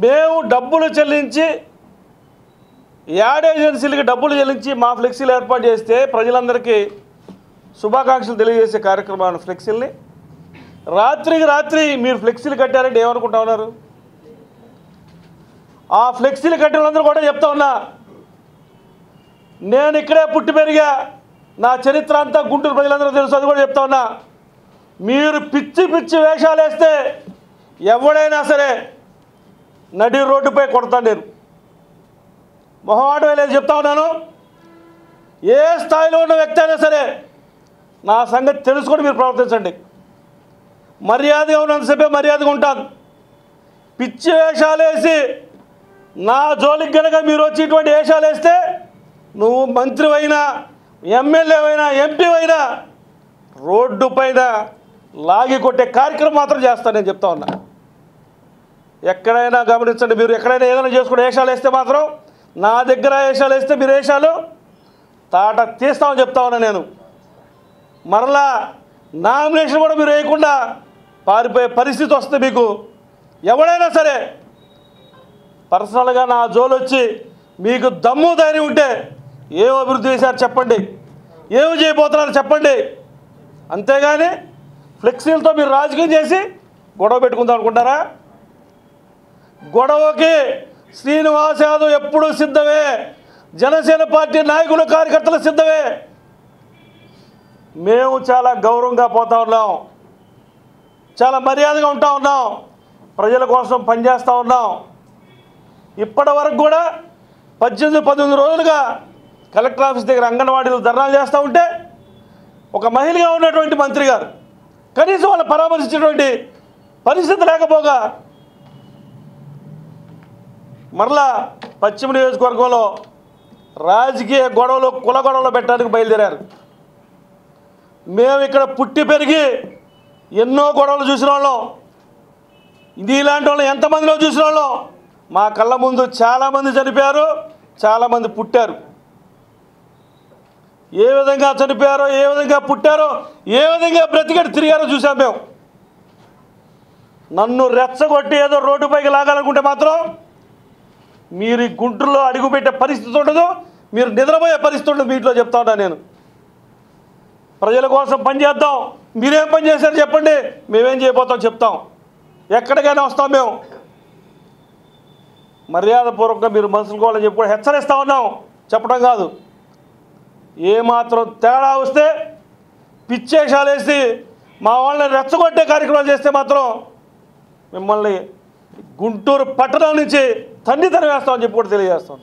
మేము డబ్బులు చెల్లించి యాడ్ ఏజెన్సీలకి డబ్బులు చెల్లించి మా ఫ్లెక్సీలు ఏర్పాటు చేస్తే ప్రజలందరికీ శుభాకాంక్షలు తెలియజేసే కార్యక్రమాన్ని ఫ్లెక్సీల్ని రాత్రికి రాత్రి మీరు ఫ్లెక్సీలు కట్టారంటే ఏమనుకుంటా ఉన్నారు? ఆ ఫ్లెక్సీలు కట్టిన వాళ్ళందరూ కూడా చెప్తా ఉన్నా, నేను ఇక్కడే పుట్టి పెరిగా, నా చరిత్ర అంతా గుంటూరు ప్రజలందరూ తెలుసు, అది కూడా చెప్తా ఉన్నా. మీరు పిచ్చి పిచ్చి వేషాలు వేస్తే ఎవడైనా సరే నడి రోడ్డుపై కొడతాను. నేను మొహమాటం లేదు చెప్తా ఉన్నాను. ఏ స్థాయిలో ఉన్న వ్యక్తి అయినా సరే నా సంగతి తెలుసుకొని మీరు ప్రవర్తించండి. మర్యాదగా ఉన్నంతసేపే మర్యాదగా ఉంటాను. పిచ్చి వేషాలు వేసి నా జోలికి గనక మీరు వచ్చి ఇటువంటి వేషాలు వేస్తే నువ్వు మంత్రివైనా, ఎమ్మెల్యేవైనా, ఎంపీవైనా రోడ్డు పైన లాగి కొట్టే కార్యక్రమం మాత్రం చేస్తాను నేను చెప్తా ఉన్నా. ఎక్కడైనా గమనించండి, మీరు ఎక్కడైనా ఏదైనా చేసుకుని వేషాలు వేస్తే మాత్రం నా దగ్గర వేషాలు వేస్తే మీరు వేషాలు తాట తీస్తామని చెప్తా ఉన్నా. నేను మరలా నామినేషన్ కూడా మీరు వేయకుండా పారిపోయే పరిస్థితి వస్తుంది మీకు. ఎవడైనా సరే పర్సనల్గా నా జోలు వచ్చి మీకు దమ్ము ధైర్యం ఉంటే ఏం అభివృద్ధి చేశారు చెప్పండి, ఏమి చేయబోతున్నారు చెప్పండి. అంతేగాని ఫ్లెక్సీలతో మీరు రాజకీయం చేసి గొడవ పెట్టుకుందాం అనుకుంటారా? గొడవకి శ్రీనివాస్ యాదవ్ ఎప్పుడూ సిద్ధమే, జనసేన పార్టీ నాయకులు కార్యకర్తలు సిద్ధమే. మేము చాలా గౌరవంగా పోతా ఉన్నాం, చాలా మర్యాదగా ఉంటా ఉన్నాం, ప్రజల కోసం పనిచేస్తూ ఉన్నాం. ఇప్పటి వరకు కూడా 18-19 రోజులుగా కలెక్టర్ ఆఫీస్ దగ్గర అంగన్వాడీలు ధర్నాలు చేస్తూ ఉంటే ఒక మహిళగా ఉన్నటువంటి మంత్రి గారు కనీసం వాళ్ళు పరామర్శించేటువంటి పరిస్థితి లేకపోగా మరలా పశ్చిమ నియోజకవర్గంలో రాజకీయ గొడవలు, కుల గొడవలు పెట్టడానికి బయలుదేరారు. మేము ఇక్కడ పుట్టి పెరిగి ఎన్నో గొడవలు చూసిన వాళ్ళం, ఇది ఇలాంటి వాళ్ళు ఎంతమందిలో చూసిన వాళ్ళం. మా కళ్ళ ముందు చాలామంది చనిపోయారు, చాలామంది పుట్టారు. ఏ విధంగా చనిపోయారో, ఏ విధంగా పుట్టారో, ఏ విధంగా బ్రతికడి తిరిగారో చూసాం మేము. నన్ను రెచ్చగొట్టి ఏదో రోడ్డుపైకి లాగాలనుకుంటే మాత్రం మీరు ఈ గుంటూరులో అడుగుపెట్టే పరిస్థితి ఉండదు, మీరు నిద్రపోయే పరిస్థితి ఉండదు. మీ ఇంట్లో చెప్తా ఉన్నా నేను. ప్రజల కోసం పనిచేద్దాం. మీరేం పని చేశారు చెప్పండి, మేమేం చేయబోతాం చెప్తాం. ఎక్కడికైనా వస్తాం మేము. మర్యాదపూర్వకంగా మీరు మనుషులుకోవాలని చెప్పి కూడా హెచ్చరిస్తూ ఉన్నాం, చెప్పడం కాదు. ఏమాత్రం తేడా వస్తే పిచ్చేషాలు వేసి మా వాళ్ళని రెచ్చగొట్టే కార్యక్రమాలు చేస్తే మాత్రం మిమ్మల్ని గుంటూరు పట్టణం నుంచి తన్ని వేస్తామని చెప్పి కూడా తెలియజేస్తాం.